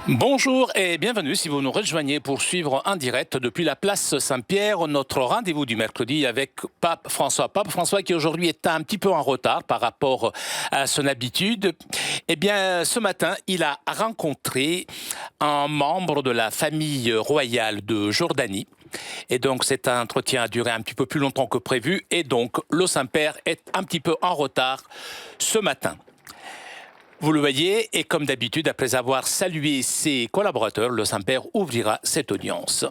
Bonjour et bienvenue si vous nous rejoignez pour suivre en direct depuis la place Saint-Pierre notre rendez-vous du mercredi avec Pape François. Pape François qui aujourd'hui est un petit peu en retard par rapport à son habitude. Eh bien, ce matin, il a rencontré un membre de la famille royale de Jordanie. Et donc cet entretien a duré un petit peu plus longtemps que prévu et donc le Saint-Père est un petit peu en retard ce matin. Vous le voyez, et comme d'habitude, après avoir salué ses collaborateurs, le Saint-Père ouvrira cette audience.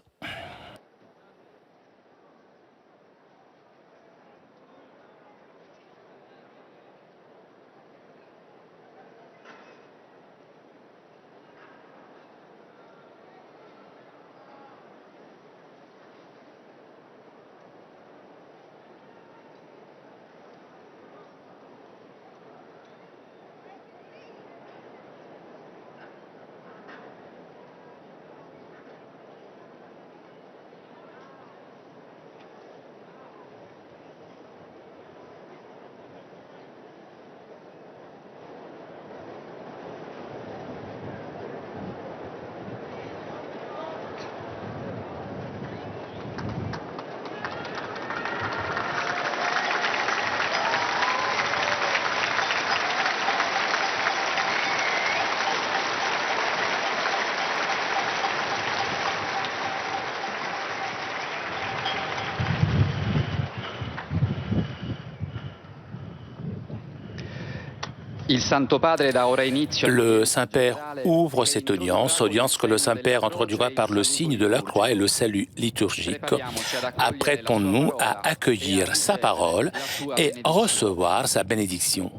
Le Saint-Père ouvre cette audience que le Saint-Père introduira par le signe de la croix et le salut liturgique. Apprêtons-nous à accueillir sa parole et recevoir sa bénédiction.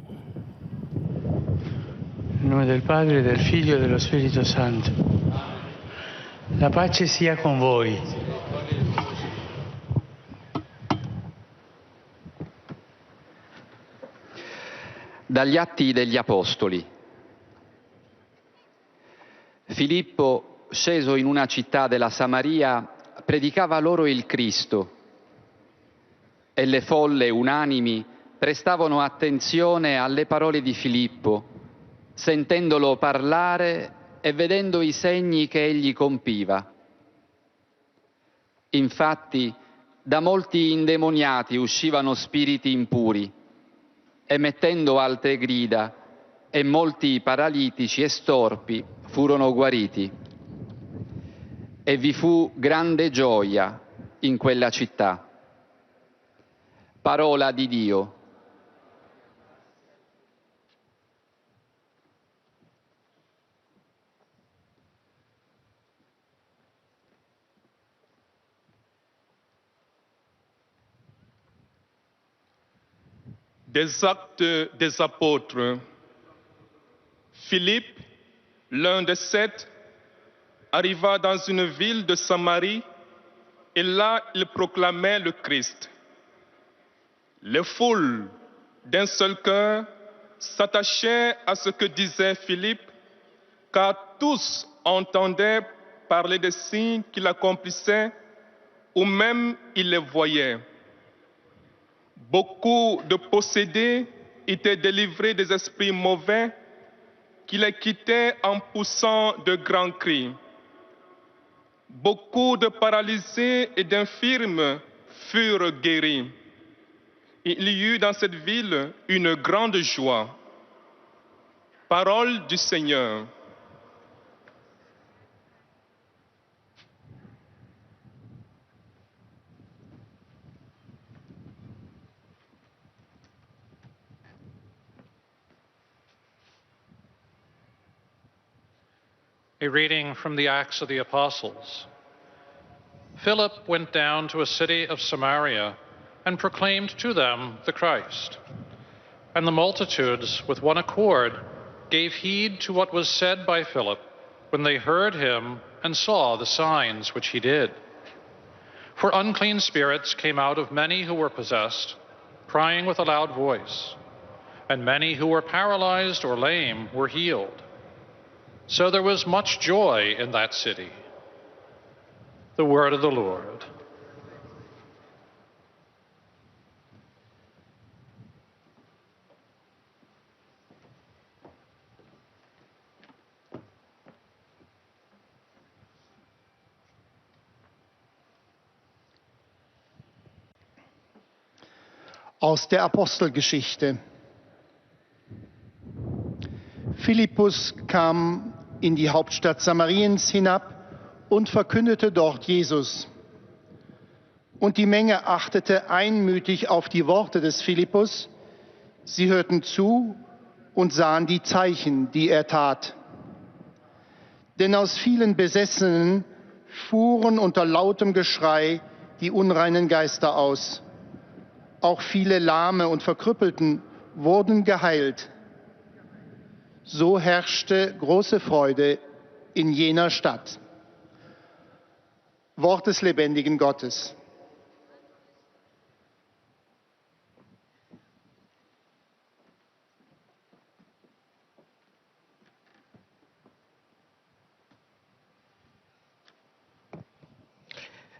Nel nome del Padre, del Figlio e dello Spirito Santo. La pace sia con voi. Dagli Atti degli Apostoli. Filippo, sceso in una città della Samaria, predicava loro il Cristo e le folle unanimi prestavano attenzione alle parole di Filippo, sentendolo parlare e vedendo i segni che egli compiva. Infatti, da molti indemoniati uscivano spiriti impuri, emettendo alte grida, e molti paralitici e storpi furono guariti. E vi fu grande gioia in quella città. Parola di Dio. Des Actes des Apôtres. Philippe, l'un des 7, arriva dans une ville de Samarie et là il proclamait le Christ. Les foules, d'un seul cœur, s'attachaient à ce que disait Philippe, car tous entendaient parler des signes qu'il accomplissait ou même ils les voyaient. Beaucoup de possédés étaient délivrés des esprits mauvais qui les quittaient en poussant de grands cris. Beaucoup de paralysés et d'infirmes furent guéris. Il y eut dans cette ville une grande joie. Parole du Seigneur. A reading from the Acts of the Apostles. Philip went down to a city of Samaria and proclaimed to them the Christ. And the multitudes, with one accord, gave heed to what was said by Philip when they heard him and saw the signs which he did. For unclean spirits came out of many who were possessed, crying with a loud voice, and many who were paralyzed or lame were healed. So there was much joy in that city. The word of the Lord. Aus der Apostelgeschichte. Philippus kam in die Hauptstadt Samariens hinab und verkündete dort Jesus. Und die Menge achtete einmütig auf die Worte des Philippus. Sie hörten zu und sahen die Zeichen, die er tat. Denn aus vielen Besessenen fuhren unter lautem Geschrei die unreinen Geister aus. Auch viele Lahme und Verkrüppelten wurden geheilt. So herrschte große Freude in jener Stadt. Wort des lebendigen Gottes.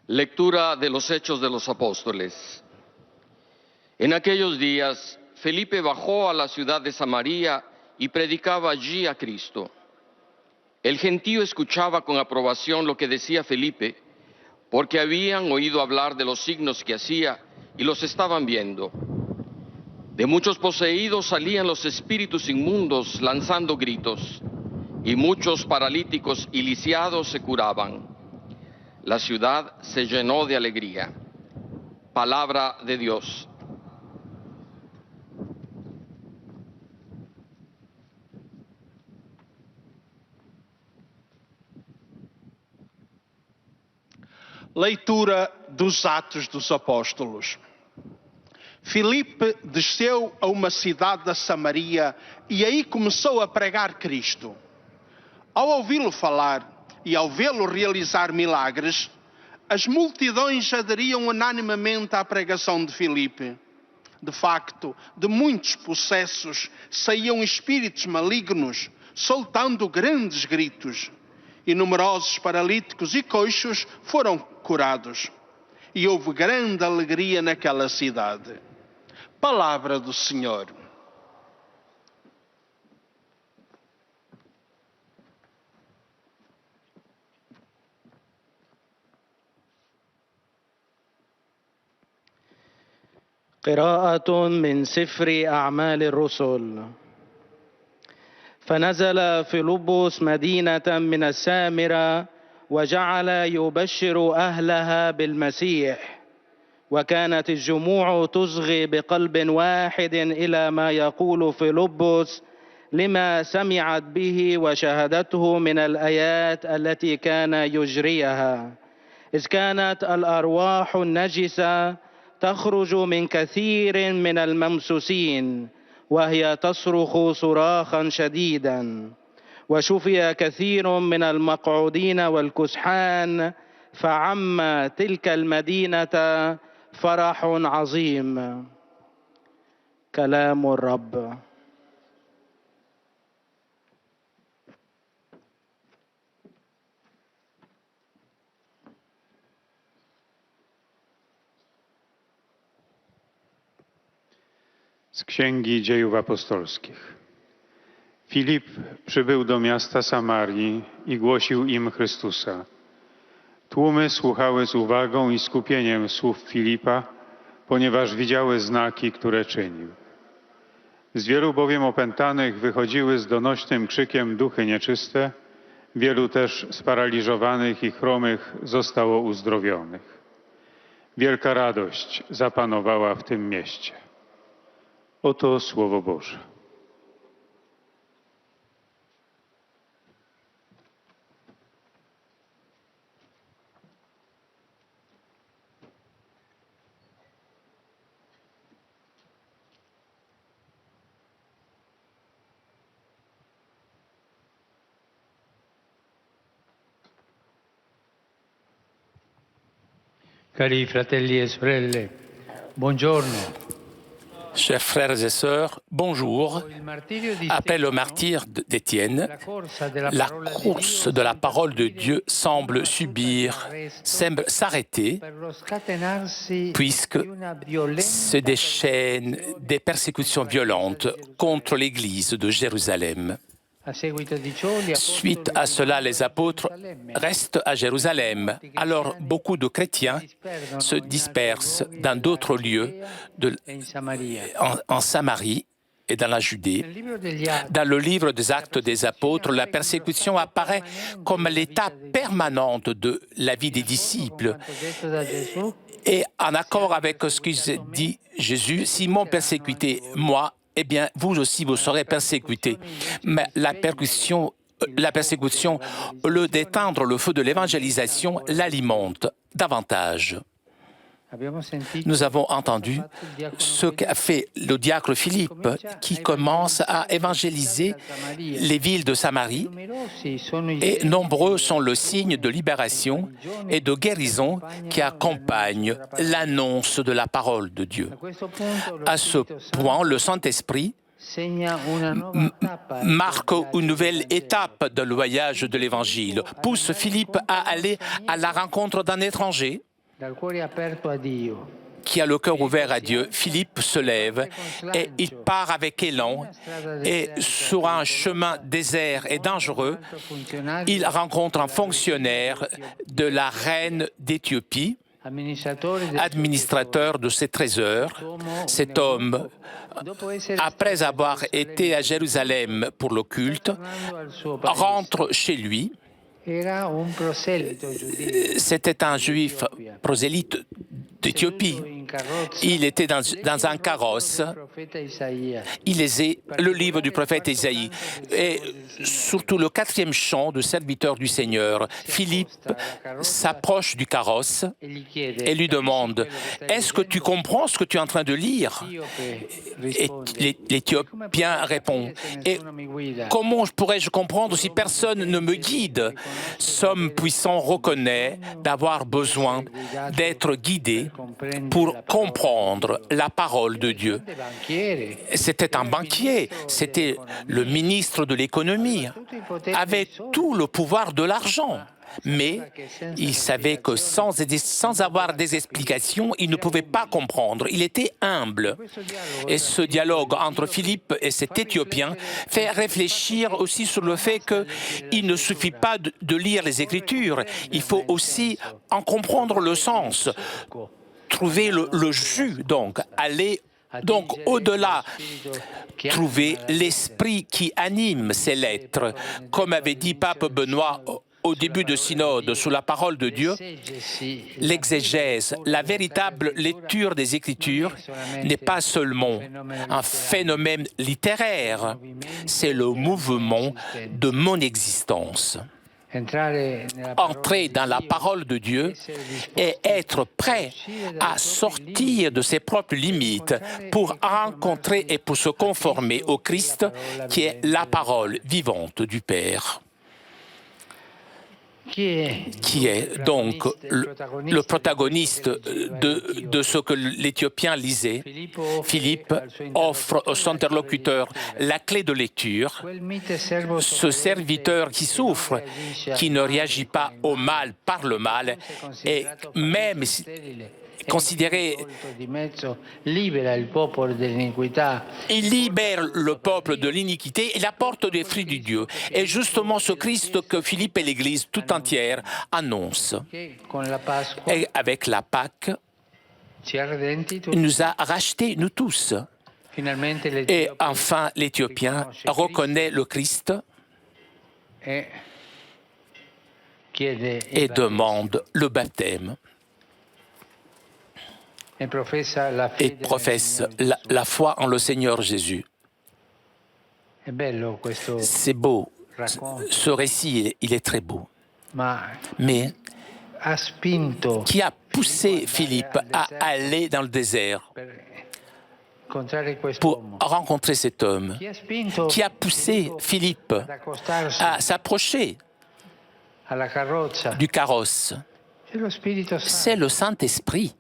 Lectura de los Hechos de los Apóstoles. En aquellos días, Felipe bajó a la ciudad de Samaria y predicaba allí a Cristo. El gentío escuchaba con aprobación lo que decía Felipe, porque habían oído hablar de los signos que hacía y los estaban viendo. De muchos poseídos salían los espíritus inmundos lanzando gritos, y muchos paralíticos y lisiados se curaban. La ciudad se llenó de alegría. Palabra de Dios. Leitura dos Atos dos Apóstolos. Filipe desceu a uma cidade da Samaria e aí começou a pregar Cristo. Ao ouvi-lo falar e ao vê-lo realizar milagres, as multidões aderiam unanimemente à pregação de Filipe. De facto, de muitos possessos saíam espíritos malignos, soltando grandes gritos. E numerosos paralíticos e coxos foram curados. E houve grande alegria naquela cidade. Palavra do Senhor. قراءة من سفر أعمال الرسل. فنزل فيلبس مدينة من السامرة وجعل يبشر أهلها بالمسيح، وكانت الجموع تصغي بقلب واحد إلى ما يقول فيلبس لما سمعت به وشهدته من الآيات التي كان يجريها، إذ كانت الأرواح النجسة تخرج من كثير من الممسوسين وهي تصرخ صراخا شديدا. وشفي كثير من المقعودين والكسحان، فعم تلك المدينة فرح عظيم. كلام الرب. Z Księgi Dziejów Apostolskich. Filip przybył do miasta Samarii i głosił im Chrystusa. Tłumy słuchały z uwagą i skupieniem słów Filipa, ponieważ widziały znaki, które czynił. Z wielu bowiem opętanych wychodziły z donośnym krzykiem duchy nieczyste, wielu też sparaliżowanych i chromych zostało uzdrowionych. Wielka radość zapanowała w tym mieście. Oto Słowo Boże. Cari fratelli e sorelle, buongiorno. Chers frères et sœurs, bonjour. Après le martyre d'Étienne, la course de la parole de Dieu semble s'arrêter, puisque se déchaînent des persécutions violentes contre l'Église de Jérusalem. Suite à cela, les apôtres restent à Jérusalem. Alors, beaucoup de chrétiens se dispersent dans d'autres lieux en Samarie et dans la Judée. Dans le livre des Actes des Apôtres, la persécution apparaît comme l'état permanent de la vie des disciples. Et en accord avec ce que dit Jésus, si m'ont persécuté, moi, eh bien, vous aussi, vous serez persécutés. Mais la persécution, au lieu d'éteindre le feu de l'évangélisation, l'alimente davantage. Nous avons entendu ce qu'a fait le diacre Philippe, qui commence à évangéliser les villes de Samarie, et nombreux sont les signes de libération et de guérison qui accompagnent l'annonce de la parole de Dieu. À ce point, le Saint-Esprit marque une nouvelle étape dans le voyage de l'Évangile, pousse Philippe à aller à la rencontre d'un étranger qui a le cœur ouvert à Dieu. Philippe se lève et il part avec élan, et sur un chemin désert et dangereux, il rencontre un fonctionnaire de la reine d'Éthiopie, administrateur de ses trésors. Cet homme, après avoir été à Jérusalem pour le culte, rentre chez lui. C'était un juif prosélyte d'Éthiopie. Il était dans un carrosse. Il lisait le livre du prophète Isaïe et surtout le 4e chant de serviteur du Seigneur. Philippe s'approche du carrosse et lui demande « Est-ce que tu comprends ce que tu es en train de lire ?» Et l'Éthiopien répond « Et comment pourrais-je comprendre si personne ne me guide ?» Somme puissant reconnaît d'avoir besoin d'être guidé pour comprendre la parole de Dieu. C'était un banquier, c'était le ministre de l'économie, avait tout le pouvoir de l'argent. Mais il savait que sans avoir des explications, il ne pouvait pas comprendre. Il était humble. Et ce dialogue entre Philippe et cet Éthiopien fait réfléchir aussi sur le fait qu'il ne suffit pas de lire les Écritures. Il faut aussi en comprendre le sens, trouver le jus, donc aller au-delà, trouver l'esprit qui anime ces lettres. Comme avait dit Pape Benoît au début de synode sous la parole de Dieu, l'exégèse, la véritable lecture des Écritures n'est pas seulement un phénomène littéraire, c'est le mouvement de mon existence. Entrer dans la parole de Dieu et être prêt à sortir de ses propres limites pour rencontrer et pour se conformer au Christ qui est la parole vivante du Père. Qui est donc le protagoniste de ce que l'Éthiopien lisait. Philippe offre à son interlocuteur la clé de lecture. Ce serviteur qui souffre, qui ne réagit pas au mal par le mal, et même considéré, il libère le peuple de l'iniquité et apporte des fruits de Dieu. Et justement ce Christ que Philippe et l'Église tout entière annoncent. Et avec la Pâque, il nous a rachetés, nous tous. Et enfin, l'Éthiopien reconnaît le Christ et demande le baptême. Et professe la foi en le Seigneur Jésus. C'est beau. Ce récit, il est très beau. Mais qui a poussé Philippe à aller dans le désert pour rencontrer cet homme? Qui a poussé Philippe à s'approcher du carrosse? C'est le Saint-Esprit.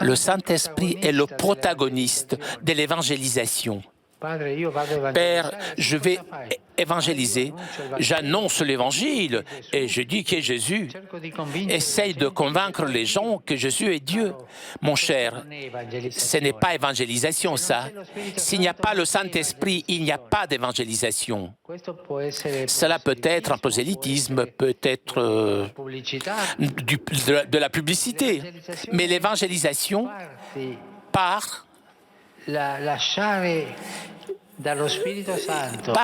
Le Saint-Esprit est le protagoniste de l'évangélisation. Père, je vais évangéliser, j'annonce l'évangile et je dis qui est Jésus. Essaye de convaincre les gens que Jésus est Dieu. Mon cher, ce n'est pas évangélisation ça. S'il n'y a pas le Saint-Esprit, il n'y a pas d'évangélisation. Cela peut être un prosélytisme, peut être de la publicité, mais l'évangélisation part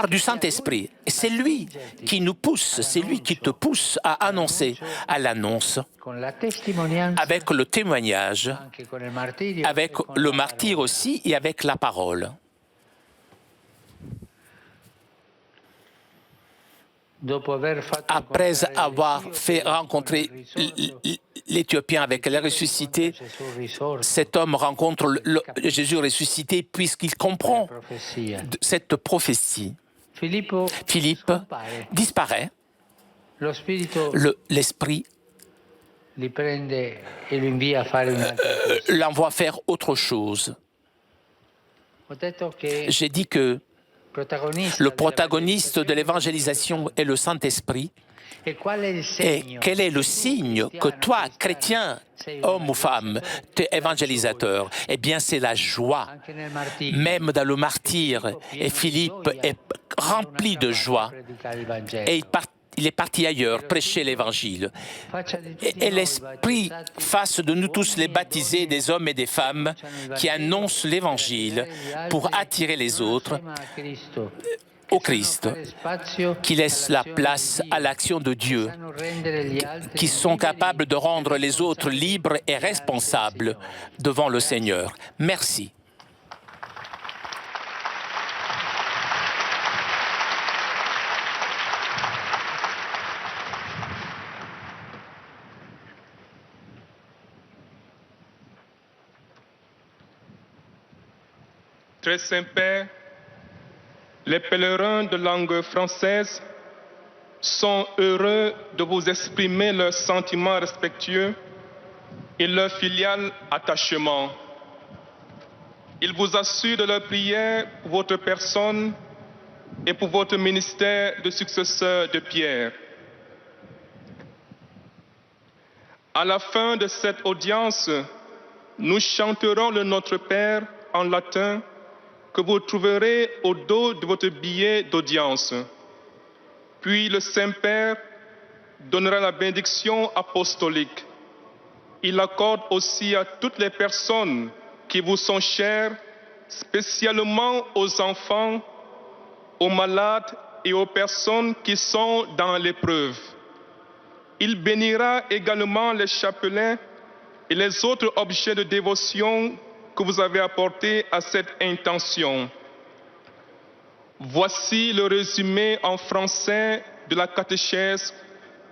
du Saint-Esprit. C'est lui qui nous pousse, c'est lui qui te pousse à annoncer, à l'annonce, avec le témoignage, avec le martyre aussi et avec la parole. Après avoir fait rencontrer l'Éthiopien avec la ressuscité, cet homme rencontre Jésus ressuscité puisqu'il comprend cette prophétie. Philippe disparaît, l'Esprit l'envoie faire autre chose. J'ai dit que le protagoniste de l'évangélisation est le Saint-Esprit. Et quel est le signe que toi, chrétien, homme ou femme, tu es évangélisateur? Eh bien, c'est la joie. Même dans le martyre, et Philippe est rempli de joie. Et il est parti ailleurs, prêcher l'Évangile. Et l'Esprit fasse de nous tous les baptisés, des hommes et des femmes qui annoncent l'Évangile pour attirer les autres au Christ, qui laissent la place à l'action de Dieu, qui sont capables de rendre les autres libres et responsables devant le Seigneur. Merci. Très Saint-Père, les pèlerins de langue française sont heureux de vous exprimer leurs sentiments respectueux et leur filial attachement. Ils vous assurent de leur prière pour votre personne et pour votre ministère de successeur de Pierre. À la fin de cette audience, nous chanterons le Notre Père en latin que vous trouverez au dos de votre billet d'audience. Puis le Saint-Père donnera la bénédiction apostolique. Il l'accorde aussi à toutes les personnes qui vous sont chères, spécialement aux enfants, aux malades et aux personnes qui sont dans l'épreuve. Il bénira également les chapelains et les autres objets de dévotion que vous avez apportés à cette intention. Voici le résumé en français de la catéchèse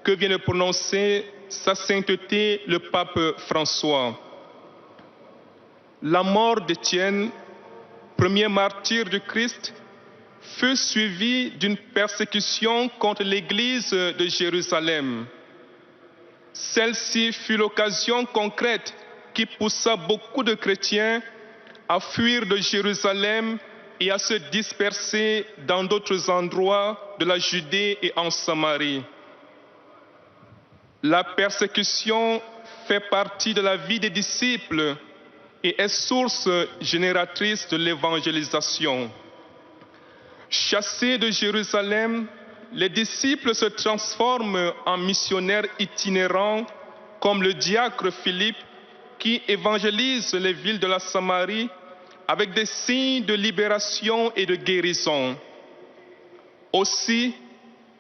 que vient de prononcer Sa Sainteté le pape François. La mort d'Étienne, premier martyr du Christ, fut suivie d'une persécution contre l'Église de Jérusalem. Celle-ci fut l'occasion concrète qui poussa beaucoup de chrétiens à fuir de Jérusalem et à se disperser dans d'autres endroits de la Judée et en Samarie. La persécution fait partie de la vie des disciples et est source génératrice de l'évangélisation. Chassés de Jérusalem, les disciples se transforment en missionnaires itinérants comme le diacre Philippe qui évangélise les villes de la Samarie avec des signes de libération et de guérison. Aussi,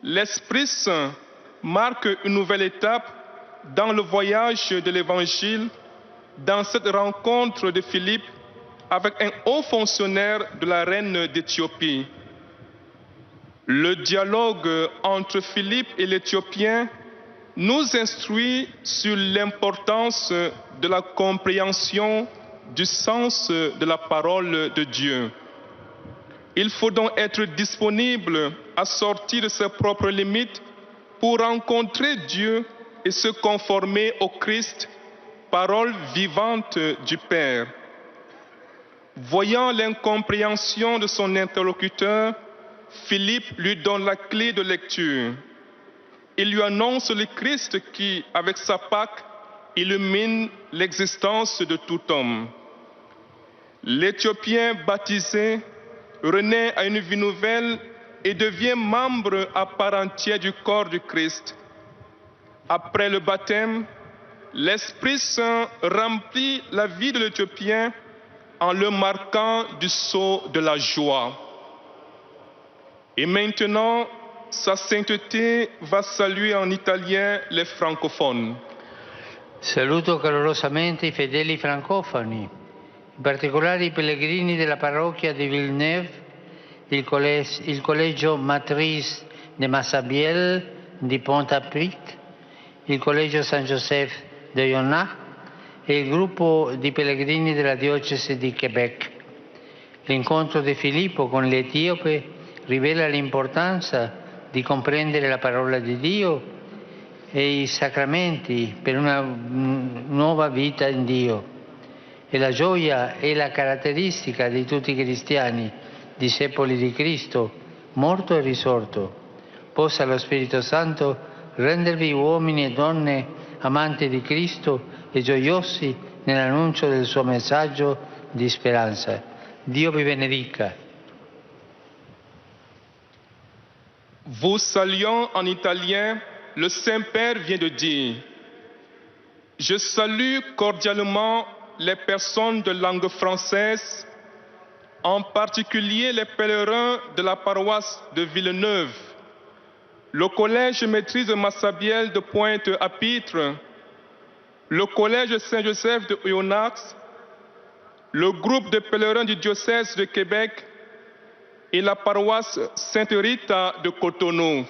l'Esprit Saint marque une nouvelle étape dans le voyage de l'Évangile, dans cette rencontre de Philippe avec un haut fonctionnaire de la reine d'Éthiopie. Le dialogue entre Philippe et l'Éthiopien nous instruit sur l'importance de la compréhension du sens de la parole de Dieu. Il faut donc être disponible à sortir de ses propres limites pour rencontrer Dieu et se conformer au Christ, parole vivante du Père. Voyant l'incompréhension de son interlocuteur, Philippe lui donne la clé de lecture. Il lui annonce le Christ qui, avec sa Pâque, illumine l'existence de tout homme. L'Éthiopien baptisé renaît à une vie nouvelle et devient membre à part entière du corps du Christ. Après le baptême, l'Esprit Saint remplit la vie de l'Éthiopien en le marquant du sceau de la joie. Et maintenant, sa sainteté va saluer en italien les francophones. Saluto calorosamente i fedeli francofoni, in particolare i pellegrini della parrocchia di Villeneuve, il collegio Matrice de Massabielle di Pont-à-Pitre, il collegio San Joseph de Yonnac e il gruppo di pellegrini della diocesi di Québec. L'incontro di Filippo con l'Etiope rivela l'importanza di comprendere la parola di Dio e i sacramenti per una nuova vita in Dio. E la gioia è la caratteristica di tutti i cristiani, discepoli di Cristo, morto e risorto. Possa lo Spirito Santo rendervi uomini e donne amanti di Cristo e gioiosi nell'annuncio del suo messaggio di speranza. Dio vi benedica. Vous saluant en italien, le Saint-Père vient de dire « Je salue cordialement les personnes de langue française, en particulier les pèlerins de la paroisse de Villeneuve, le collège maîtrise de Massabielle de Pointe-à-Pitre, le collège Saint-Joseph de Oyonnax, le groupe de pèlerins du diocèse de Québec et la paroisse Sainte-Rita de Cotonou.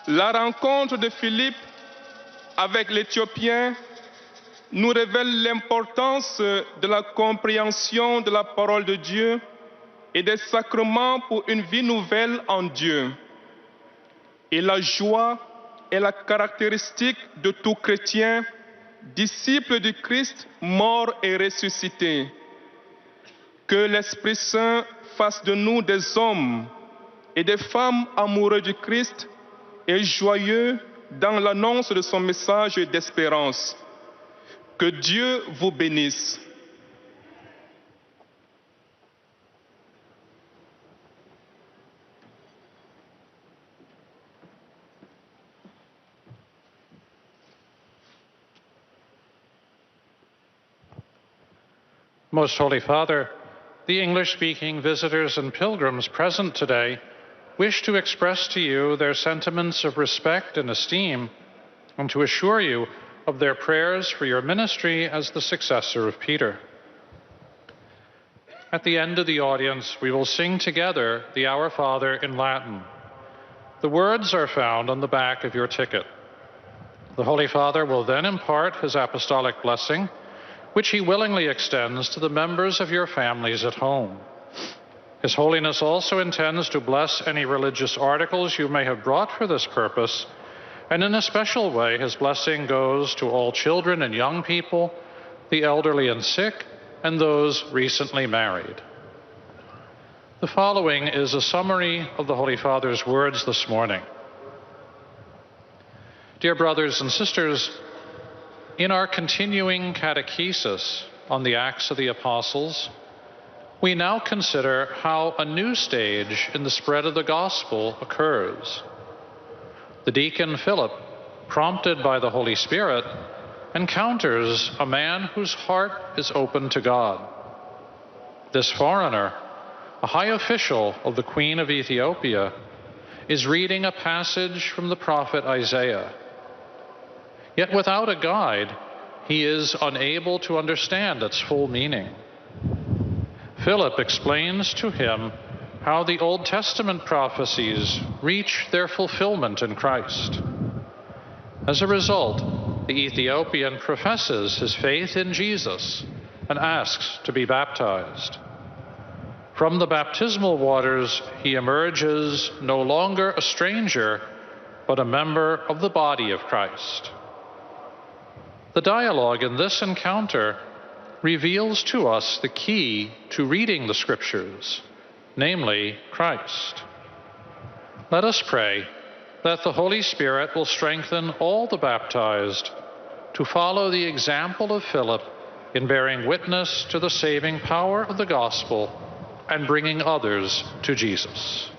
La rencontre de Philippe avec l'Éthiopien nous révèle l'importance de la compréhension de la parole de Dieu et des sacrements pour une vie nouvelle en Dieu. Et la joie est la caractéristique de tout chrétien, disciple du Christ mort et ressuscité. Que l'Esprit Saint fasse de nous des hommes et des femmes amoureux du Christ et joyeux dans l'annonce de son message d'espérance. Que Dieu vous bénisse. Most Holy Father, the English-speaking visitors and pilgrims present today wish to express to you their sentiments of respect and esteem, and to assure you of their prayers for your ministry as the successor of Peter. At the end of the audience, we will sing together the Our Father in Latin. The words are found on the back of your ticket. The Holy Father will then impart his apostolic blessing, which he willingly extends to the members of your families at home. His Holiness also intends to bless any religious articles you may have brought for this purpose, and in a special way his blessing goes to all children and young people, the elderly and sick, and those recently married. The following is a summary of the Holy Father's words this morning. Dear brothers and sisters, in our continuing catechesis on the Acts of the Apostles, we now consider how a new stage in the spread of the gospel occurs. The deacon Philip, prompted by the Holy Spirit, encounters a man whose heart is open to God. This foreigner, a high official of the Queen of Ethiopia, is reading a passage from the prophet Isaiah. Yet without a guide, he is unable to understand its full meaning. Philip explains to him how the Old Testament prophecies reach their fulfillment in Christ. As a result, the Ethiopian professes his faith in Jesus and asks to be baptized. From the baptismal waters, he emerges no longer a stranger, but a member of the body of Christ. The dialogue in this encounter reveals to us the key to reading the Scriptures, namely Christ. Let us pray that the Holy Spirit will strengthen all the baptized to follow the example of Philip in bearing witness to the saving power of the gospel and bringing others to Jesus.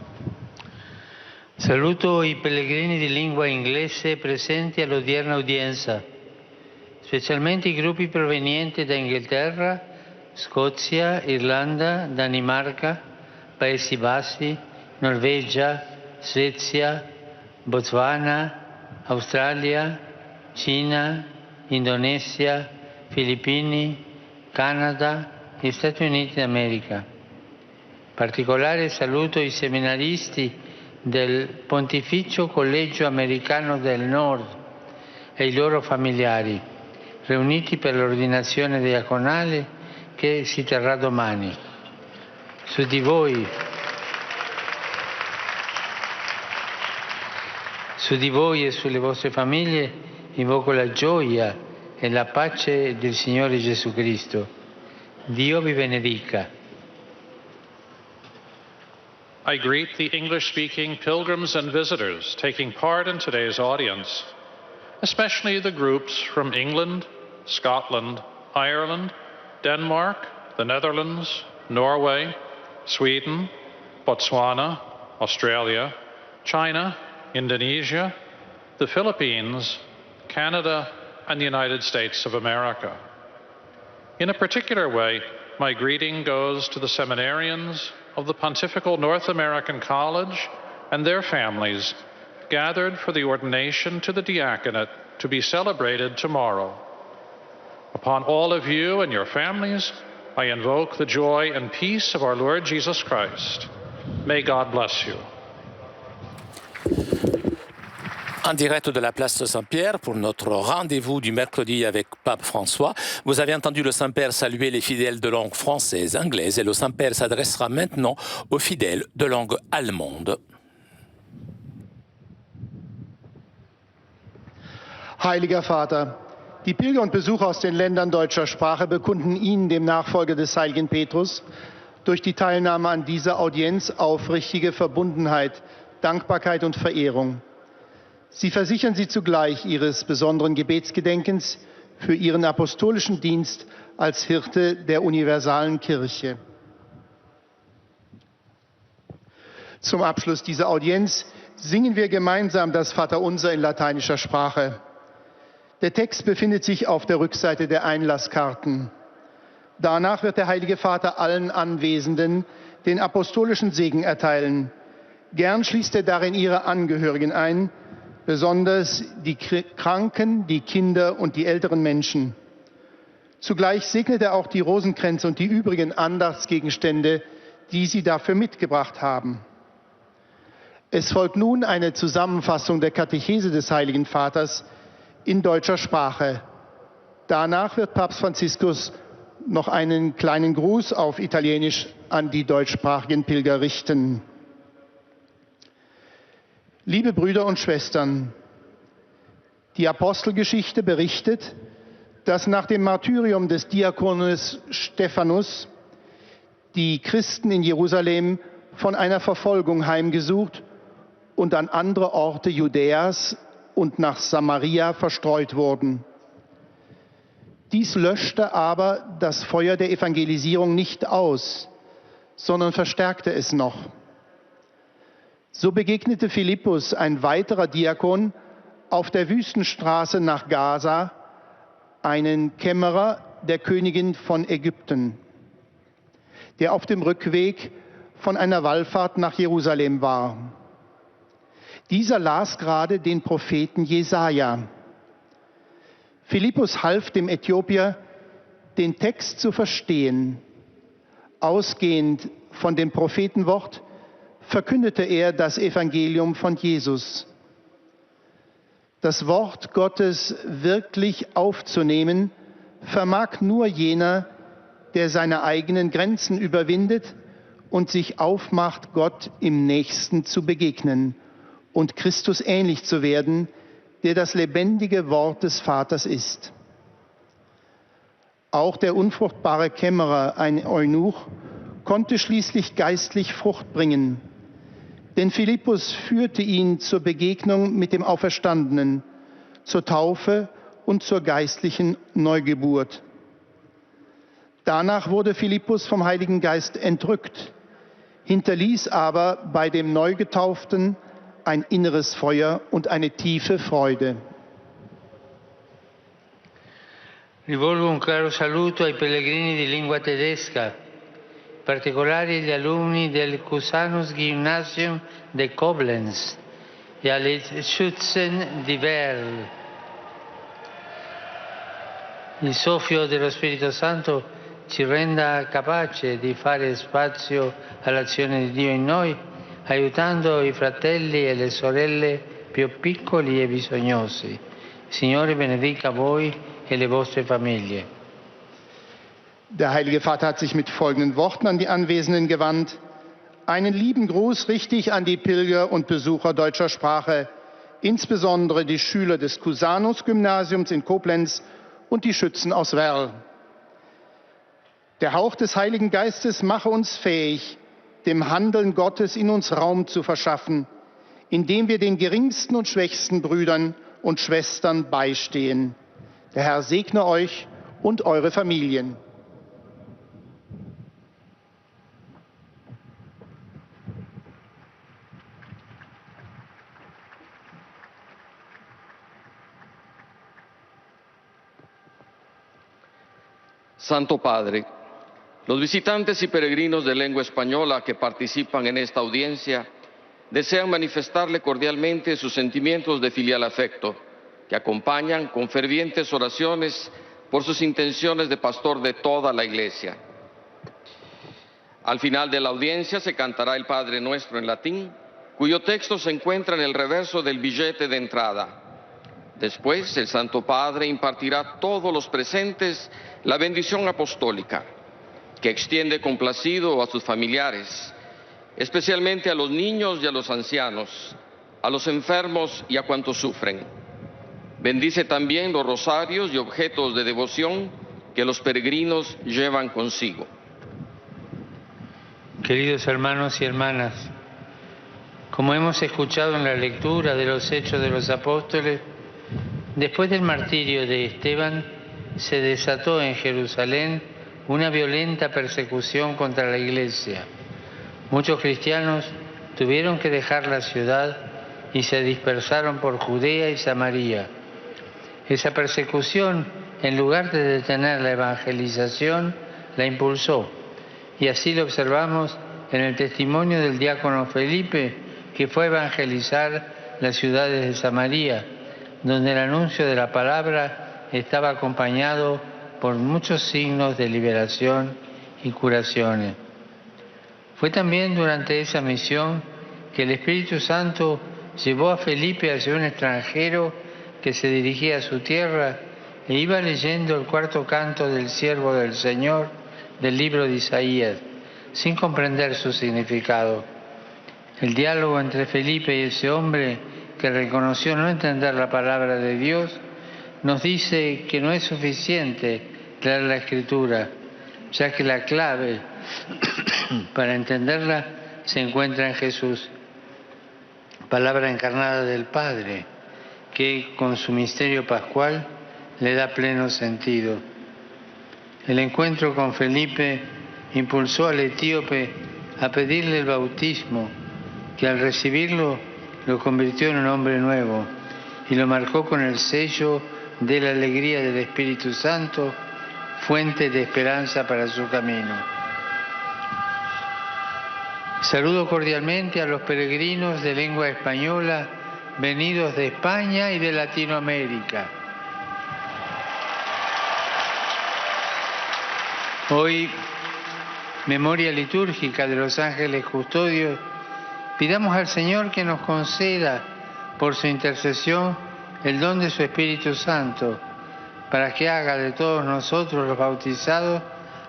Saluto i pellegrini di lingua inglese presenti all'odierna udienza, specialmente i gruppi provenienti da Inghilterra, Scozia, Irlanda, Danimarca, Paesi Bassi, Norvegia, Svezia, Botswana, Australia, Cina, Indonesia, Filippini, Canada e Stati Uniti d'America. Particolare saluto i seminaristi del Pontificio Collegio Americano del Nord e i loro familiari, riuniti per l'ordinazione diaconale che si terrà domani. Su di voi e sulle vostre famiglie invoco la gioia e la pace del Signore Gesù Cristo. Dio vi benedica. I greet the English-speaking pilgrims and visitors taking part in today's audience, especially the groups from England, Scotland, Ireland, Denmark, the Netherlands, Norway, Sweden, Botswana, Australia, China, Indonesia, the Philippines, Canada, and the United States of America. In a particular way, my greeting goes to the seminarians of the Pontifical North American College and their families gathered for the ordination to the diaconate to be celebrated tomorrow. Upon all of you and your families, I invoke the joy and peace of our Lord Jesus Christ. May God bless you. En direct de la place Saint-Pierre pour notre rendez-vous du mercredi avec Pape François. Vous avez entendu le Saint-Père saluer les fidèles de langue française, anglaise, et le Saint-Père s'adressera maintenant aux fidèles de langue allemande. Heiliger Vater, die Pilger und Besucher aus den Ländern deutscher Sprache bekunden Ihnen, dem Nachfolger des heiligen Petrus, durch die Teilnahme an dieser Audienz aufrichtige Verbundenheit, Dankbarkeit und Verehrung. Sie versichern Sie zugleich Ihres besonderen Gebetsgedenkens für Ihren apostolischen Dienst als Hirte der universalen Kirche. Zum Abschluss dieser Audienz singen wir gemeinsam das Vaterunser in lateinischer Sprache. Der Text befindet sich auf der Rückseite der Einlasskarten. Danach wird der Heilige Vater allen Anwesenden den apostolischen Segen erteilen. Gern schließt er darin ihre Angehörigen ein, besonders die Kranken, die Kinder und die älteren Menschen. Zugleich segnet er auch die Rosenkränze und die übrigen Andachtsgegenstände, die sie dafür mitgebracht haben. Es folgt nun eine Zusammenfassung der Katechese des Heiligen Vaters in deutscher Sprache. Danach wird Papst Franziskus noch einen kleinen Gruß auf Italienisch an die deutschsprachigen Pilger richten. Liebe Brüder und Schwestern, die Apostelgeschichte berichtet, dass nach dem Martyrium des Diakonos Stephanus die Christen in Jerusalem von einer Verfolgung heimgesucht und an andere Orte Judäas und nach Samaria verstreut wurden. Dies löschte aber das Feuer der Evangelisierung nicht aus, sondern verstärkte es noch. So begegnete Philippus, ein weiterer Diakon, auf der Wüstenstraße nach Gaza, einen Kämmerer der Königin von Ägypten, der auf dem Rückweg von einer Wallfahrt nach Jerusalem war. Dieser las gerade den Propheten Jesaja. Philippus half dem Äthiopier, den Text zu verstehen. Ausgehend von dem Prophetenwort verkündete er das Evangelium von Jesus. Das Wort Gottes wirklich aufzunehmen, vermag nur jener, der seine eigenen Grenzen überwindet und sich aufmacht, Gott im Nächsten zu begegnen und Christus ähnlich zu werden, der das lebendige Wort des Vaters ist. Auch der unfruchtbare Kämmerer, ein Eunuch, konnte schließlich geistlich Frucht bringen. Denn Philippus führte ihn zur Begegnung mit dem Auferstandenen, zur Taufe und zur geistlichen Neugeburt. Danach wurde Philippus vom Heiligen Geist entrückt, hinterließ aber bei dem Neugetauften ein inneres Feuer und eine tiefe Freude. Rivolgo un caro saluto ai pellegrini di lingua tedesca, in particolare agli alunni del Cusanus Gymnasium de Koblenz e alle Schützen di Werl. Il soffio dello Spirito Santo ci renda capace di fare spazio all'azione di Dio in noi, aiutando i fratelli e le sorelle più piccoli e bisognosi. Il Signore benedica voi e le vostre famiglie. Der Heilige Vater hat sich mit folgenden Worten an die Anwesenden gewandt. Einen lieben Gruß richte ich an die Pilger und Besucher deutscher Sprache, insbesondere die Schüler des Cusanus-Gymnasiums in Koblenz und die Schützen aus Werl. Der Hauch des Heiligen Geistes mache uns fähig, dem Handeln Gottes in uns Raum zu verschaffen, indem wir den geringsten und schwächsten Brüdern und Schwestern beistehen. Der Herr segne euch und eure Familien. Santo Padre, los visitantes y peregrinos de lengua española que participan en esta audiencia desean manifestarle cordialmente sus sentimientos de filial afecto, que acompañan con fervientes oraciones por sus intenciones de pastor de toda la Iglesia. Al final de la audiencia se cantará el Padre Nuestro en latín, cuyo texto se encuentra en el reverso del billete de entrada. Después, el Santo Padre impartirá a todos los presentes la bendición apostólica, que extiende complacido a sus familiares, especialmente a los niños y a los ancianos, a los enfermos y a cuantos sufren. Bendice también los rosarios y objetos de devoción que los peregrinos llevan consigo. Queridos hermanos y hermanas, como hemos escuchado en la lectura de los Hechos de los Apóstoles, después del martirio de Esteban, se desató en Jerusalén una violenta persecución contra la Iglesia. Muchos cristianos tuvieron que dejar la ciudad y se dispersaron por Judea y Samaria. Esa persecución, en lugar de detener la evangelización, la impulsó. Y así lo observamos en el testimonio del diácono Felipe, que fue a evangelizar las ciudades de Samaria, donde el anuncio de la palabra estaba acompañado por muchos signos de liberación y curaciones. Fue también durante esa misión que el Espíritu Santo llevó a Felipe hacia un extranjero que se dirigía a su tierra e iba leyendo el cuarto canto del siervo del Señor del libro de Isaías, sin comprender su significado. El diálogo entre Felipe y ese hombre que reconoció no entender la palabra de Dios, nos dice que no es suficiente leer la Escritura, ya que la clave para entenderla se encuentra en Jesús, palabra encarnada del Padre, que con su misterio pascual le da pleno sentido. El encuentro con Felipe impulsó al etíope a pedirle el bautismo, que al recibirlo lo convirtió en un hombre nuevo y lo marcó con el sello de la alegría del Espíritu Santo, fuente de esperanza para su camino. Saludo cordialmente a los peregrinos de lengua española venidos de España y de Latinoamérica. Hoy, memoria litúrgica de los ángeles custodios, pidamos al Señor que nos conceda, por su intercesión, el don de su Espíritu Santo, para que haga de todos nosotros los bautizados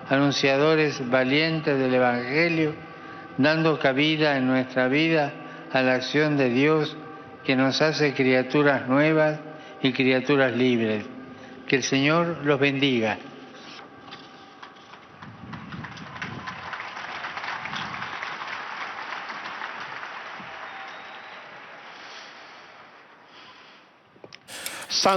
anunciadores valientes del Evangelio, dando cabida en nuestra vida a la acción de Dios que nos hace criaturas nuevas y criaturas libres. Que el Señor los bendiga.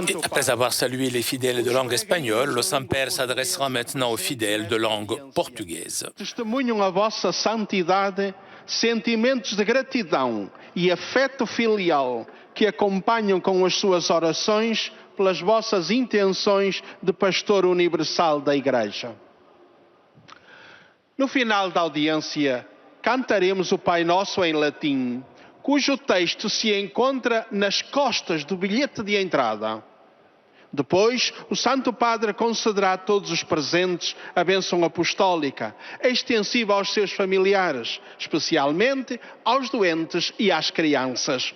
Et après avoir salué les fidèles de langue espagnole, le Saint-Père s'adressera maintenant aux fidèles de langue portugaise. Testemunham a vossa santidade, sentimentos de gratidão e afeto filial que acompanham com as suas orações pelas vossas intenções de pastor universal da Igreja. No final da audiência, cantaremos o Pai Nosso em latim, cujo texto se encontra nas costas do bilhete de entrada. Depois, o Santo Padre concederá a todos os presentes a bênção apostólica, extensiva aos seus familiares, especialmente aos doentes e às crianças.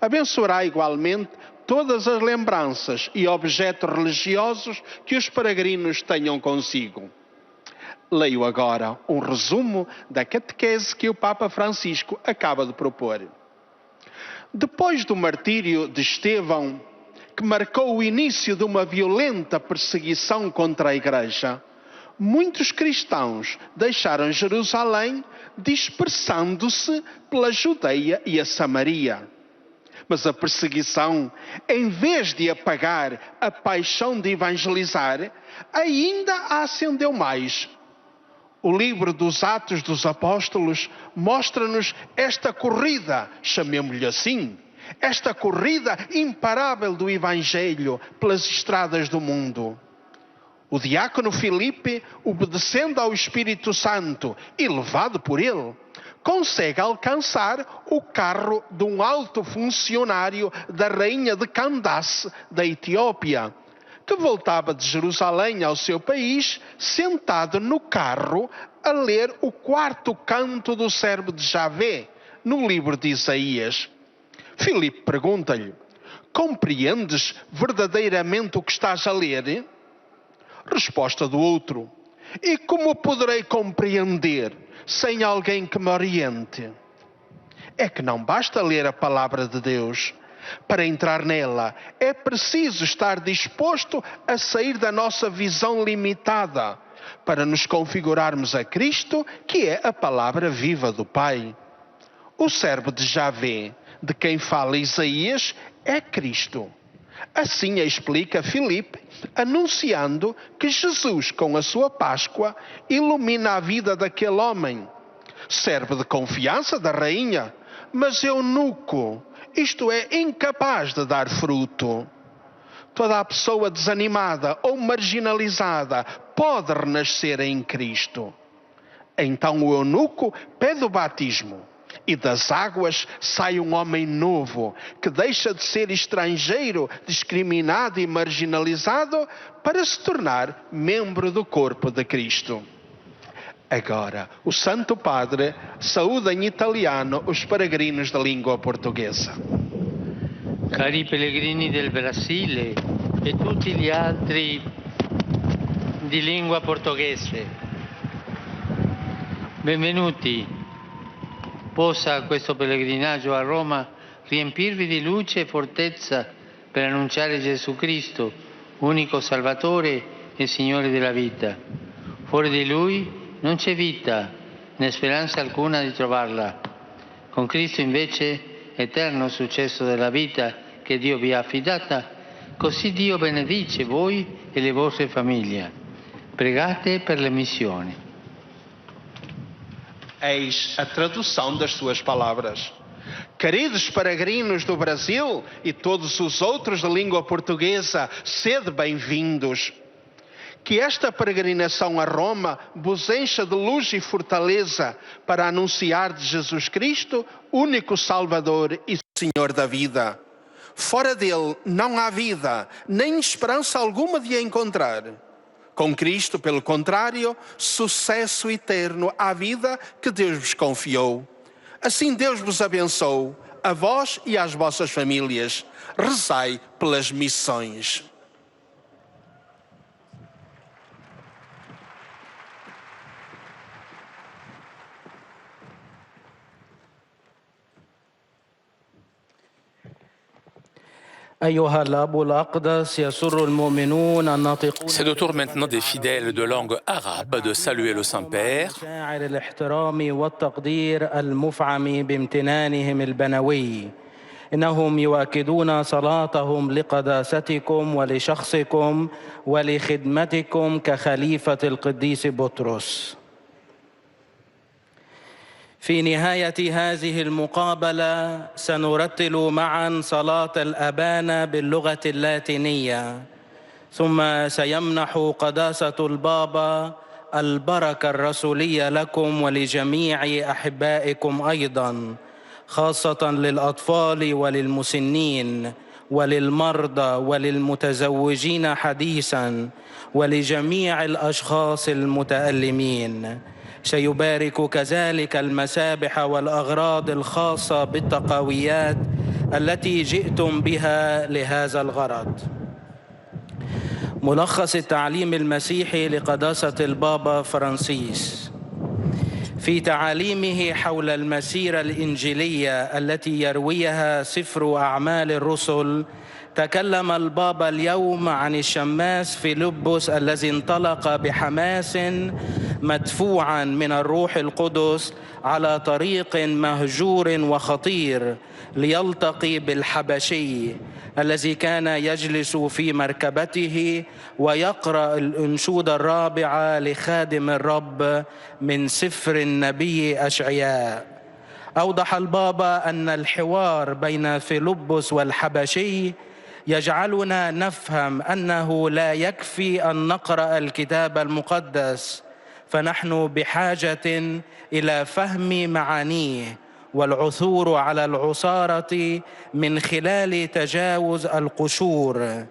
Abençoará igualmente todas as lembranças e objetos religiosos que os peregrinos tenham consigo. Leio agora um resumo da catequese que o Papa Francisco acaba de propor. Depois do martírio de Estevão, que marcou o início de uma violenta perseguição contra a Igreja, muitos cristãos deixaram Jerusalém dispersando-se pela Judeia e a Samaria. Mas a perseguição, em vez de apagar a paixão de evangelizar, ainda a acendeu mais. O livro dos Atos dos Apóstolos mostra-nos esta corrida, chamemos-lhe assim, esta corrida imparável do Evangelho pelas estradas do mundo. O diácono Filipe, obedecendo ao Espírito Santo e levado por ele, consegue alcançar o carro de um alto funcionário da rainha de Candace, da Etiópia, que voltava de Jerusalém ao seu país, sentado no carro a ler o 4º canto do servo de Javé, no livro de Isaías. Filipe pergunta-lhe: compreendes verdadeiramente o que estás a ler? Resposta do outro: e como poderei compreender sem alguém que me oriente? É que não basta ler a palavra de Deus. Para entrar nela, é preciso estar disposto a sair da nossa visão limitada, para nos configurarmos a Cristo, que é a palavra viva do Pai. O servo de Javé, de quem fala Isaías, é Cristo. Assim explica Filipe, anunciando que Jesus, com a sua Páscoa, ilumina a vida daquele homem. Servo de confiança da rainha, mas eunuco, isto é, incapaz de dar fruto. Toda a pessoa desanimada ou marginalizada pode renascer em Cristo. Então o eunuco pede o batismo, e das águas sai um homem novo, que deixa de ser estrangeiro, discriminado e marginalizado, para se tornar membro do corpo de Cristo. Agora, o Santo Padre saúda em italiano os peregrinos da língua portuguesa. Cari pellegrini del Brasile e tutti gli altri di lingua portoghese, benvenuti. Possa questo pellegrinaggio a Roma riempirvi di luce e fortezza per annunciare Gesù Cristo, unico Salvatore e Signore della vita. Fuori di Lui non c'è vita, né speranza alcuna di trovarla. Con Cristo invece, eterno successo della vita che Dio vi ha affidata, così Dio benedice voi e le vostre famiglie. Pregate per le missioni. Eis a tradução das suas palavras. Queridos peregrinos do Brasil e todos os outros de língua portuguesa, sede bem-vindos. Que esta peregrinação a Roma vos encha de luz e fortaleza para anunciar de Jesus Cristo, único Salvador e Senhor da vida. Fora dele não há vida, nem esperança alguma de a encontrar. Com Cristo, pelo contrário, sucesso eterno à vida que Deus vos confiou. Assim Deus vos abençoe, a vós e às vossas famílias. Rezai pelas missões. C'est le tour maintenant des fidèles de langue arabe de saluer le Saint-Père. إنهم يؤكدون صلاتهم لقداستكم ولشخصكم ولخدمتكم كخليفة القديس بطرس. في نهاية هذه المقابلة سنرتل معا صلاة الأبانا باللغة اللاتينية، ثم سيمنح قداسة البابا البركة الرسولية لكم ولجميع أحبائكم أيضاً، خاصة للأطفال وللمسنين وللمرضى وللمتزوجين حديثاً ولجميع الأشخاص المتألمين. سيبارك كذلك المسابح والأغراض الخاصة بالتقويات التي جئتم بها لهذا الغرض. ملخص التعليم المسيحي لقداسة البابا فرانسيس. في تعاليمه حول المسيرة الإنجيلية التي يرويها سفر أعمال الرسل، تكلم البابا اليوم عن الشماس فيلبس الذي انطلق بحماس مدفوعا من الروح القدس على طريق مهجور وخطير ليلتقي بالحبشي الذي كان يجلس في مركبته ويقرأ الأنشودة الرابعة لخادم الرب من سفر النبي أشعياء. أوضح البابا أن الحوار بين فيلبس والحبشي يجعلنا نفهم أنه لا يكفي أن نقرأ الكتاب المقدس، فنحن بحاجة إلى فهم معانيه والعثور على العصارة من خلال تجاوز القشور.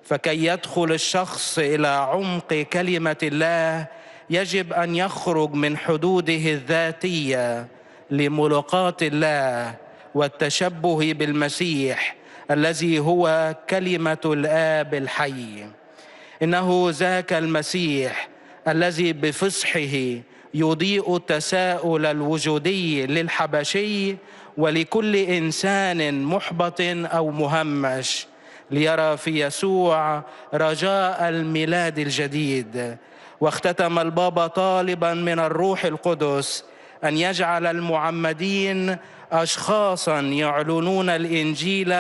فكي يدخل الشخص إلى عمق كلمة الله يجب أن يخرج من حدوده الذاتية لملاقاة الله والتشبه بالمسيح الذي هو كلمة الآب الحي. إنه ذاك المسيح الذي بفصحه يضيء التساؤل الوجودي للحبشي ولكل إنسان محبط أو مهمش، ليرى في يسوع رجاء الميلاد الجديد. واختتم البابا طالبا من الروح القدس أن يجعل المعمدين أشخاصا يعلنون الإنجيل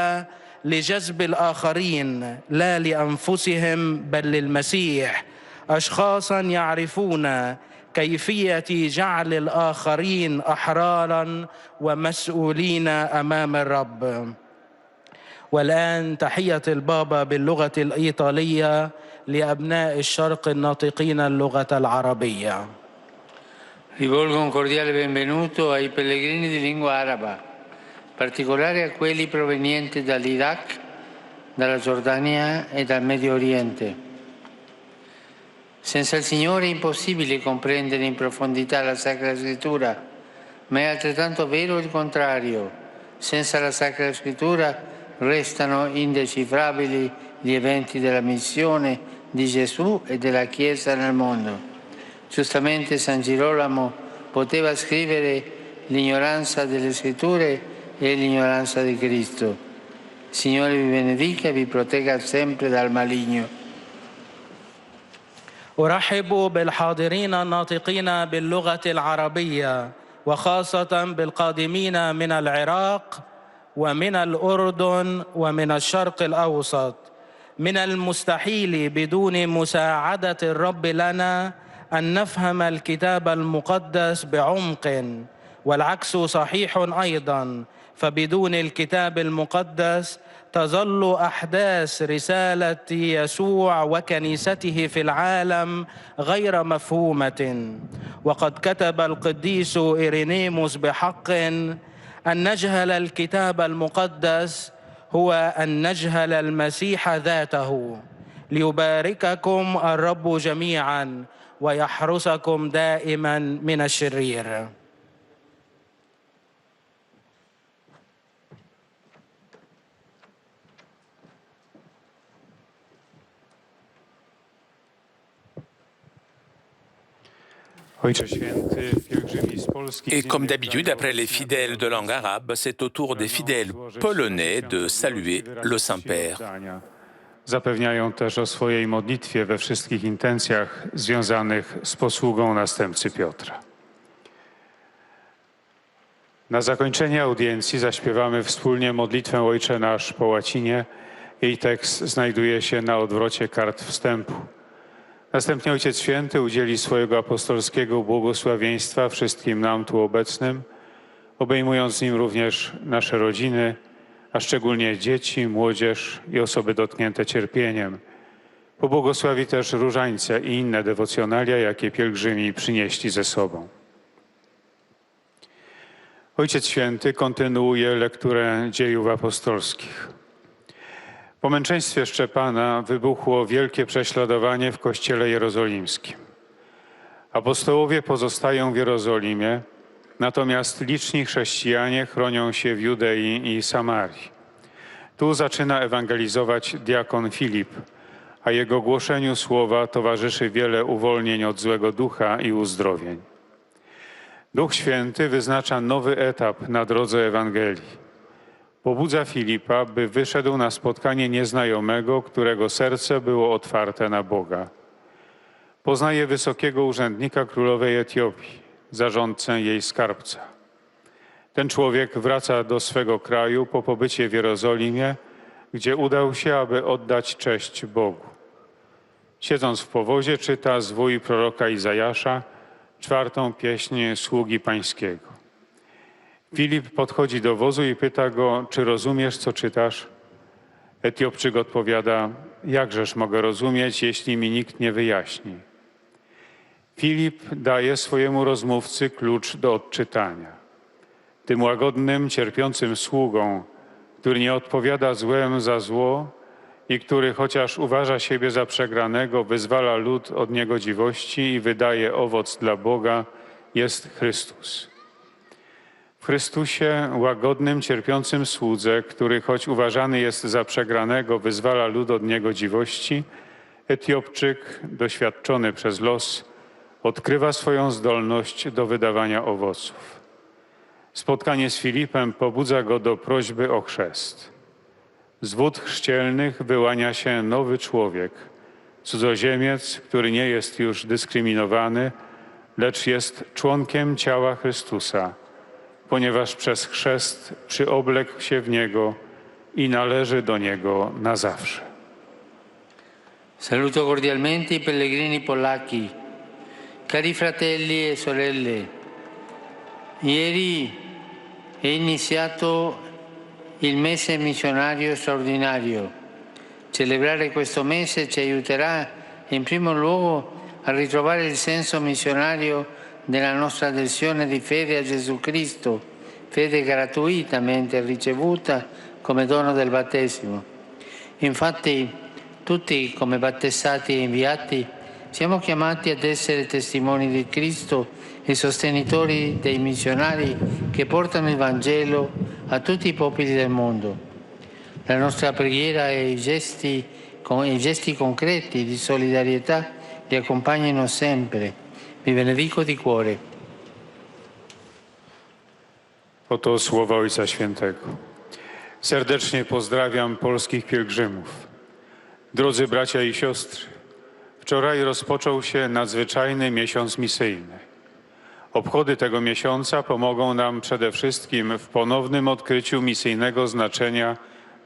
لجذب الآخرين لا لأنفسهم بل للمسيح، أشخاصا يعرفون كيفية جعل الآخرين أحرارا ومسؤولين أمام الرب. والآن تحية البابا باللغة الإيطالية لأبناء الشرق الناطقين اللغة العربية. Rivolgo un cordiale benvenuto ai pellegrini di lingua araba, in particolare a quelli provenienti dall'Iraq, dalla Giordania e dal Medio Oriente. Senza il Signore è impossibile comprendere in profondità la Sacra Scrittura, ma è altrettanto vero il contrario. Senza la Sacra Scrittura restano indecifrabili gli eventi della missione di Gesù e della Chiesa nel mondo. Giustamente San Girolamo poteva scrivere l'ignoranza delle Scritture e l'ignoranza di Cristo. Il Signore vi benedica e vi protegga sempre dal maligno. أرحب بالحاضرين الناطقين باللغة العربية، وخاصة بالقادمين من العراق ومن الأردن ومن الشرق الأوسط. من المستحيل بدون مساعدة الرب لنا أن نفهم الكتاب المقدس بعمق، والعكس صحيح أيضاً، فبدون الكتاب المقدس تظل أحداث رسالة يسوع وكنيسته في العالم غير مفهومة. وقد كتب القديس إيرينيموس بحق: أن نجهل الكتاب المقدس هو أن نجهل المسيح ذاته. ليبارككم الرب جميعاً ويحرسكم دائماً من الشرير. Et comme d'habitude, après les fidèles de langue arabe, c'est au tour des fidèles polonais de saluer le Saint-Père. Zapewniają też o swojej modlitwie we wszystkich intencjach związanych z posługą następcy Piotra. Na zakończenie audiencji zaśpiewamy wspólnie modlitwę Ojcze Nasz po łacinie. Jej tekst znajduje się na odwrocie kart wstępu. Następnie Ojciec Święty udzieli swojego apostolskiego błogosławieństwa wszystkim nam tu obecnym, obejmując nim również nasze rodziny, a szczególnie dzieci, młodzież i osoby dotknięte cierpieniem. Pobłogosławi też różańce i inne dewocjonalia, jakie pielgrzymi przynieśli ze sobą. Ojciec Święty kontynuuje lekturę dziejów apostolskich. Po męczeństwie Szczepana wybuchło wielkie prześladowanie w Kościele Jerozolimskim. Apostołowie pozostają w Jerozolimie, natomiast liczni chrześcijanie chronią się w Judei i Samarii. Tu zaczyna ewangelizować diakon Filip, a jego głoszeniu słowa towarzyszy wiele uwolnień od złego ducha i uzdrowień. Duch Święty wyznacza nowy etap na drodze Ewangelii. Pobudza Filipa, by wyszedł na spotkanie nieznajomego, którego serce było otwarte na Boga. Poznaje wysokiego urzędnika królowej Etiopii, zarządcę jej skarbca. Ten człowiek wraca do swego kraju po pobycie w Jerozolimie, gdzie udał się, aby oddać cześć Bogu. Siedząc w powozie, czyta zwój proroka Izajasza, 4. pieśń Sługi Pańskiego. Filip podchodzi do wozu i pyta go, czy rozumiesz, co czytasz? Etiopczyk odpowiada, jakżeż mogę rozumieć, jeśli mi nikt nie wyjaśni. Filip daje swojemu rozmówcy klucz do odczytania. Tym łagodnym, cierpiącym sługą, który nie odpowiada złem za zło i który, chociaż uważa siebie za przegranego, wyzwala lud od niegodziwości i wydaje owoc dla Boga, jest Chrystus. W Chrystusie, łagodnym, cierpiącym słudze, który, choć uważany jest za przegranego, wyzwala lud od niegodziwości, Etiopczyk, doświadczony przez los, odkrywa swoją zdolność do wydawania owoców. Spotkanie z Filipem pobudza go do prośby o chrzest. Z wód chrzcielnych wyłania się nowy człowiek, cudzoziemiec, który nie jest już dyskryminowany, lecz jest członkiem ciała Chrystusa, ponieważ przez chrzest przyoblekł się w Niego i należy do Niego na zawsze. Saluto cordialmente i pellegrini polacchi. Cari fratelli e sorelle, ieri è iniziato il mese missionario straordinario. Celebrare questo mese ci aiuterà in primo luogo a ritrovare il senso missionario della nostra adesione di fede a Gesù Cristo, fede gratuitamente ricevuta come dono del battesimo. Infatti, tutti come battezzati e inviati siamo chiamati ad essere testimoni di Cristo e sostenitori dei missionari che portano il Vangelo a tutti i popoli del mondo. La nostra preghiera e i gesti concreti di solidarietà li accompagnino sempre. Vi benedico di cuore. Oto słowa Ojca Świętego. Serdecznie pozdrawiam polskich pielgrzymów. Drodzy bracia i siostry, wczoraj rozpoczął się nadzwyczajny miesiąc misyjny. Obchody tego miesiąca pomogą nam przede wszystkim w ponownym odkryciu misyjnego znaczenia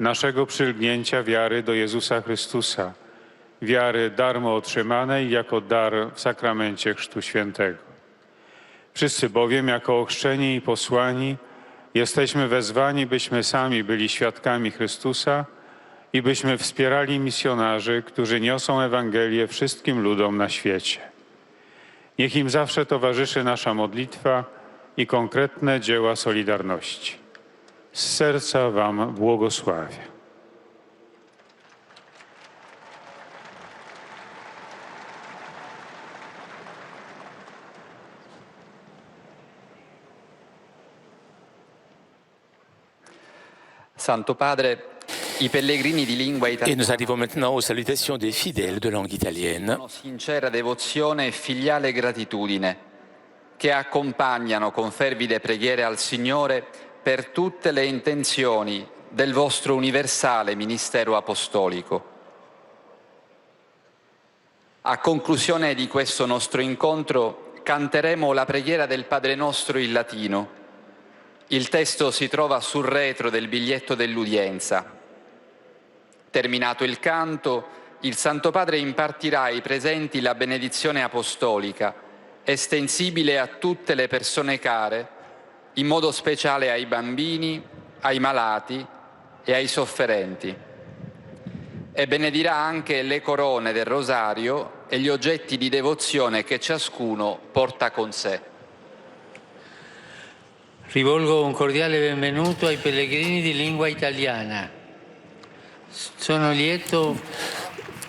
naszego przylgnięcia wiary do Jezusa Chrystusa, wiary darmo otrzymanej jako dar w sakramencie Chrztu Świętego. Wszyscy bowiem jako ochrzczeni i posłani jesteśmy wezwani, byśmy sami byli świadkami Chrystusa i byśmy wspierali misjonarzy, którzy niosą Ewangelię wszystkim ludom na świecie. Niech im zawsze towarzyszy nasza modlitwa i konkretne dzieła solidarności. Z serca Wam błogosławię. Santo Padre, i pellegrini di lingua Et nous italiana arrivons maintenant aux salutations des fidèles de langue italienne. sono sincera devozione e filiale gratitudine che accompagnano con fervide preghiere al Signore per tutte le intenzioni del vostro universale ministero apostolico. A conclusione di questo nostro incontro canteremo la preghiera del Padre Nostro in latino, Il testo si trova sul retro del biglietto dell'udienza. Terminato il canto, il Santo Padre impartirà ai presenti la benedizione apostolica, estensibile a tutte le persone care, in modo speciale ai bambini, ai malati e ai sofferenti. E benedirà anche le corone del rosario e gli oggetti di devozione che ciascuno porta con sé. Rivolgo un cordiale benvenuto ai pellegrini di lingua italiana. Sono lieto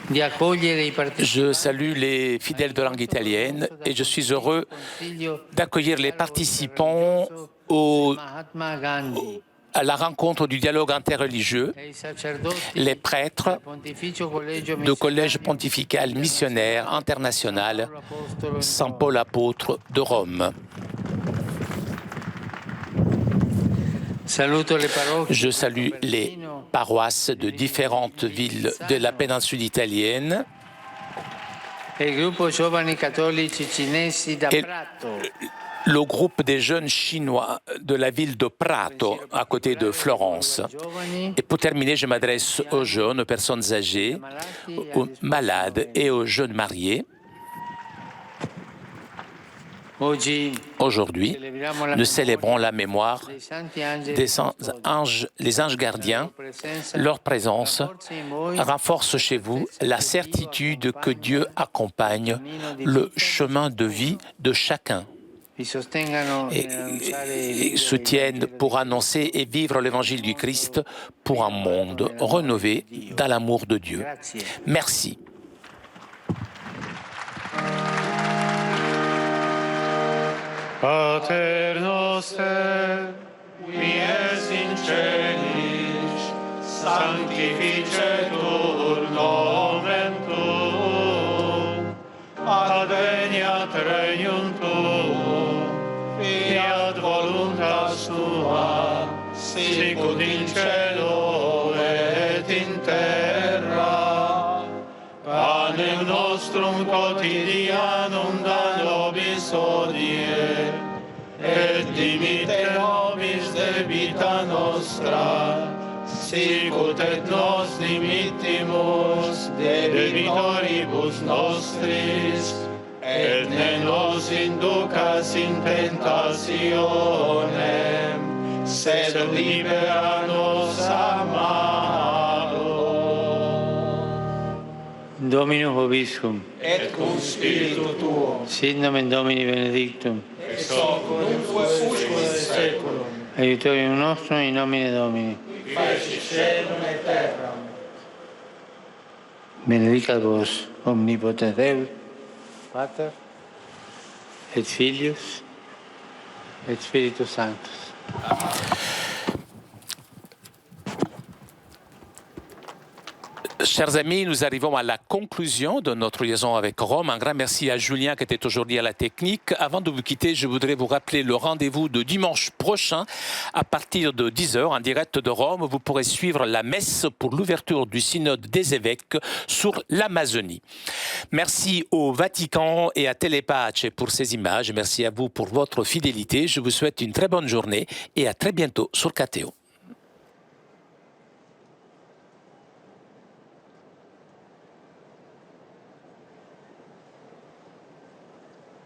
di accogliere i partecipanti. Je salue les fidèles de langue italienne et je suis heureux d'accueillir les participants à la rencontre du dialogue interreligieux, les prêtres du Collège pontifical missionnaire international Saint Paul apôtre de Rome. Je salue les paroisses de différentes villes de la péninsule italienne et le groupe des jeunes chinois de la ville de Prato, à côté de Florence. Et pour terminer, je m'adresse aux jeunes, aux personnes âgées, aux malades et aux jeunes mariés. Aujourd'hui, nous célébrons la mémoire des anges, les anges gardiens. Leur présence renforce chez vous la certitude que Dieu accompagne le chemin de vie de chacun et soutiennent pour annoncer et vivre l'évangile du Christ pour un monde rénové dans l'amour de Dieu. Merci. Pater noster, qui es in celis, sanctificetur nomen tuum, adveniat regnum tuum, fiat voluntas tua, sicut in cielo et in terra. Panem nostrum quotidianum da nobis hodie, et dimitte nobis debita nostra, sicut et nos dimittimus debitoribus nostris, et ne nos inducas in tentationem, sed libera nos a malo. Dominus vobiscum. Et cum spiritu tuo. Sit nomen Domini benedictum. Ex hoc nunc usque in saeculum. Aiutorium nostrum in nomine Domini. Qui feci caelum et terram. Benedicat vos omnipotens Deus, Pater, et Filius, et Spiritus Sanctus. Chers amis, nous arrivons à la conclusion de notre liaison avec Rome. Un grand merci à Julien qui était aujourd'hui à la technique. Avant de vous quitter, je voudrais vous rappeler le rendez-vous de dimanche prochain à partir de 10h en direct de Rome. Vous pourrez suivre la messe pour l'ouverture du synode des évêques sur l'Amazonie. Merci au Vatican et à Telepace pour ces images. Merci à vous pour votre fidélité. Je vous souhaite une très bonne journée et à très bientôt sur KTO.